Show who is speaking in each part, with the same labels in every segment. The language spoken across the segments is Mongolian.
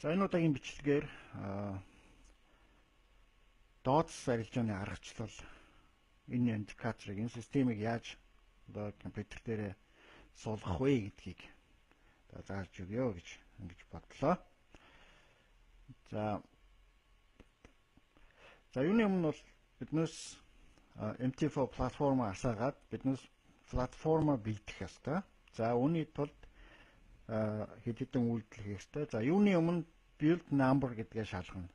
Speaker 1: За энэ удаагийн бичлэгээр Dots арилжааны аргачлал энэ индикаторыг, энэ системийг яаж одоо компьютер дээр суулгах вэ гэдгийг зааж өгье гэж ингэж бодлоо. За юуны өмнө бол биднээс MT4 платформ асаагаад биднээс платформа бэлдэх ёстой. За үүний тулд хэд хэдэн үйлдэл хийх ёстой. За юуны өмнө build number гэдгээ шалгана.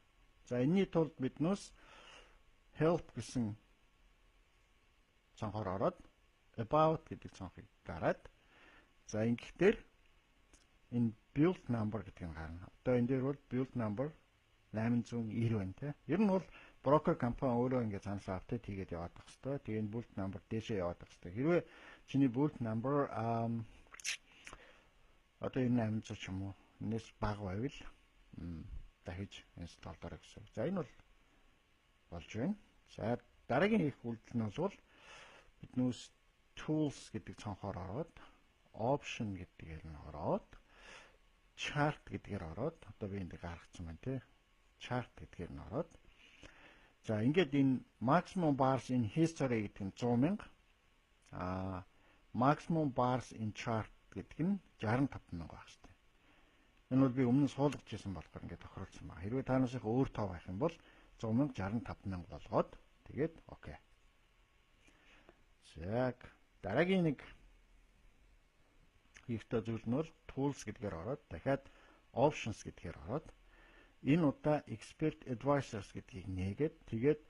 Speaker 1: За энэний тулд биднээс help гэсэн цонхоор ороод about гэдэг цонхыг дараад за ингэхдээ энэ build number гэдэг нь гарна. Одоо энэ дээр бол build number 890 байна те. Ер нь бол брокер компани өөрөө ингэ цаанасаа апдейт хийгээд яваад байх хэвээр. Тэгээ энэ build number дээшээ яваад байх хэвээр. Хэрвээ чиний build number одоо энэ 800 ч юм уу энэс бага байвал дахиж install дараа гэсэн. За энэ бол болж байна. За дараагийн их үйлдэл нь бол биднээс tools гэдэг цонхоор ороод option гэдгээр нь ороод chart гэдгээр ороод одоо би энд гаргацсан байна тий. Chart гэдгээр нь ороод за ингээд энэ maximum bars in history гэдэг нь 100,000 maximum bars in chart гэдэг нь 65,000 байх шүү дээ. Энэ бол би өмнө суулгаж ирсэн болохоор ингээд тохиролцсон байна. Хэрвээ таанаас их өөр тоо байх юм бол 100,000 65,000 болгоод тэгээд окей. За дараагийн нэг хийхтэй зүйл нь бол tools гэдгээр ороод дахиад options гэдгээр ороод энэ удаа expert advisors гэдгийг нээгээд тэгээд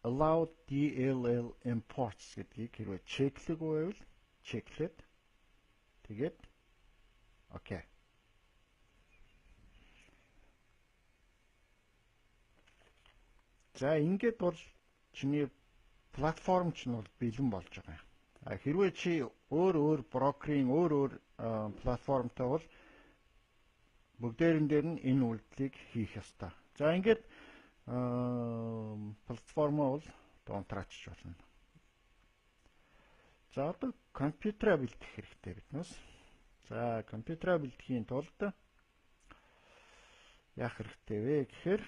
Speaker 1: allow DLL imports гэдгийг хэрвээ чеклэгүй байвал чеклээд тэгээд окей. За ингээд бол чиний платформ ч нь бол бэлэн болж байгаа юм. Хэрвээ чи өөр брокерийн өөр платформтой бол бүгдээрэн дээр нь энэ үйлдэлийг хийх ёстой. За ингээд платформоо бол дуунтраачж болно. За одоо компьютераа бэлдэх хэрэгтэй биднээс. За компьютераа бэлдэхийн тулд яах хэрэгтэй вэ гэхээр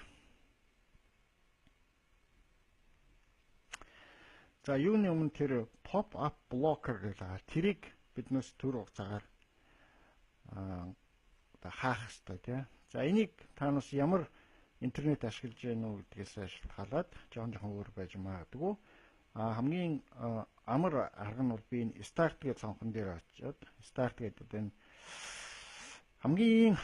Speaker 1: за юуны өмнө тэр pop up blocker гэдэг тэрийг биднээс төр хугацаагаар хаах хэрэгтэй тийм. За энийг таанаас ямар интернет ашиглаж байна уу гэдгээс шалтгаалаад жоохон өөр байж магадгүй. Хамгийн амар арга нь бол би энэ start гэж цонхон дээр очиод start гэдэг энэ хамгийн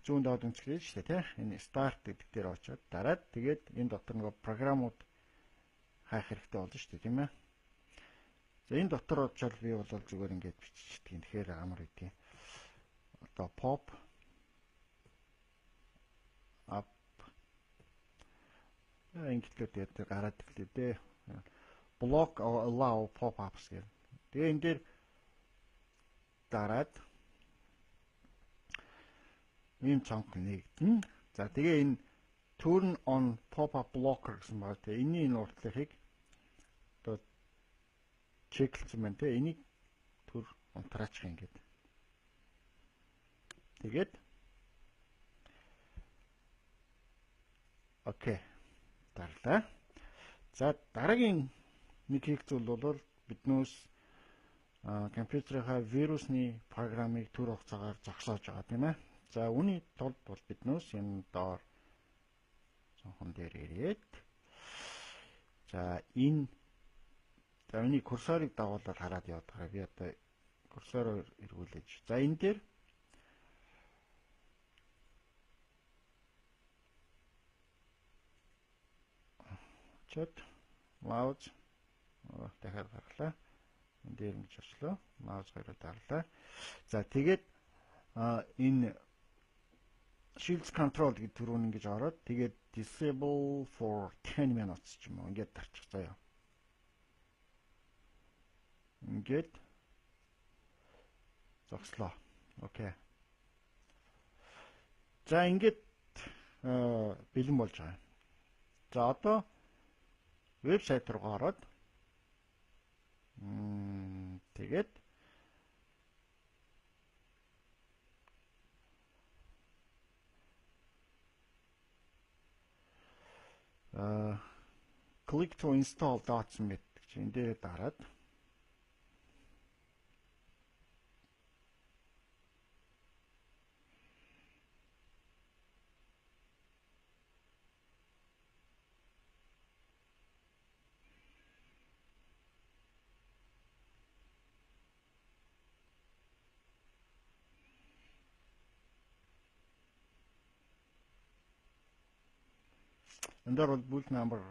Speaker 1: зүүн доод үнцгэрээ шүү дээ тийм. Энэ start гэдэг дээр очиод дараад тэгээд энэ дотор нэг програмууд хайх хэрэгтэй болно шүү дээ тийм ээ. За энэ дотор очоод би бол зүгээр ингээд биччихдэг юм. Тэгэхээр амар идэв. Одоо pop up ингээд дээр гараад ирлээ дээ. Block or allow pop-ups гэх. Тэгээ энэ дээр дараад ийм цонх нэгдэн. За тэгээ энэ turn on pop-up blocker гэсэн байна. Тэгээ энэ уртлахыг одоо чеклсэн байна те. Энийг төр унтраачих ингээд. Тэгээд окей. Дарлаа. За дараагийн нэг хийх зүйл бол биднээс компьютерийнхаа вирусны программыг төр хугацаагаар зогсоож байгаа тийм ээ. За үүний тулд бол биднээс энэ доор цонхон дээр ирээд за энэ курсорыг дагуулад хараад яваад байгаа. Би одоо курсороор эргүүлж. За энэ дээр чот маус дахиад гарлаа. Энд дээр ингэж очлоо. Маус хоёроо дарлаа. За тэгээд энэ shields control гэдэг түрүүн ингэж ороод тэгээд disable for 10 minutes ч юм уу ингэж тарчих заяа. Ингээд зогслоо. Окей. За ингээд бэлэн болж байгаа. За одоо вебсайт руу ороод тэгээд click to install dots гэдэг чинь энэ дээр дараад энэ дээр бол бүлт number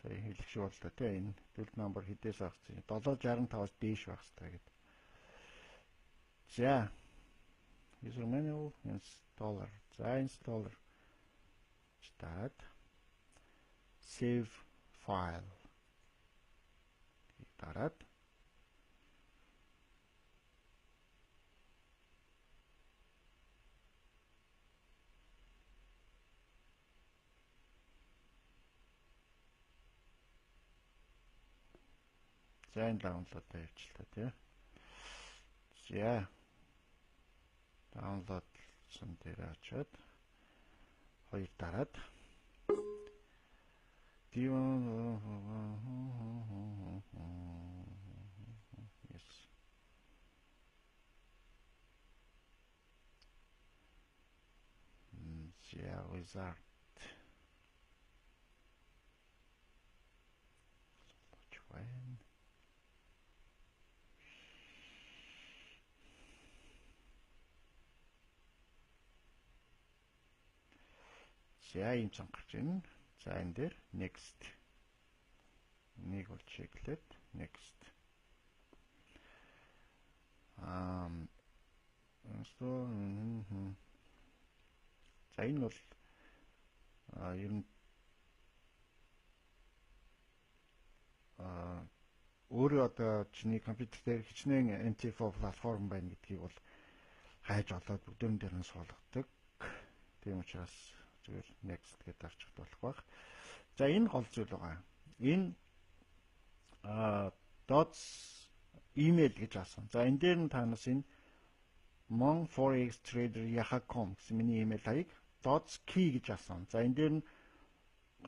Speaker 1: сая хэлэх шиг бол та тийм энэ бүлт number хэдээс авах чинь 765-аас дээш байх хэрэгтэй гэдэг. За user manual installer. За installer start save file дараад за энэ download явуулчихлаа тий. За download сан дээр очиод хоёр дараад yes. Yeah, wizard. When за ийм цан гарч ийн. За энэ дээр next. Нэг бол чеклээд next. За энэ бол ер нь өөрөө одоо чиний компьютер дээр хичнээн NT4 платформ байна гэдгийг бол хайж олоод бүгдэн дээр нь суулгадаг. Тийм учраас зүгээр next гэдээ авчих болох байх. За энэ гол зүйл байгаа. Энэ dots email гэж асан. За энэ дээр нь танаас энэ mon4xtrader.com гэсэн миний email хаяг dots key гэж асан. За энэ дээр нь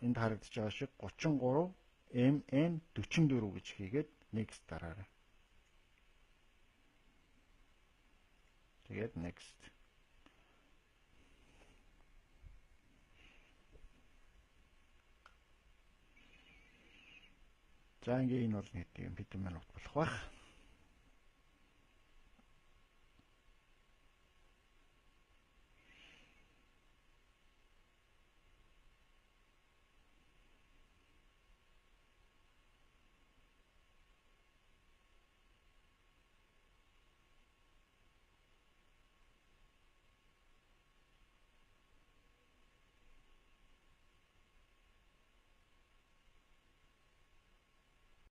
Speaker 1: энд харагдаж байгаа шиг 33 MN44 гэж хийгээд next дараарай. Тэгээд next. За ингээ энэ бол нэг юм хэдэн минут болох байх.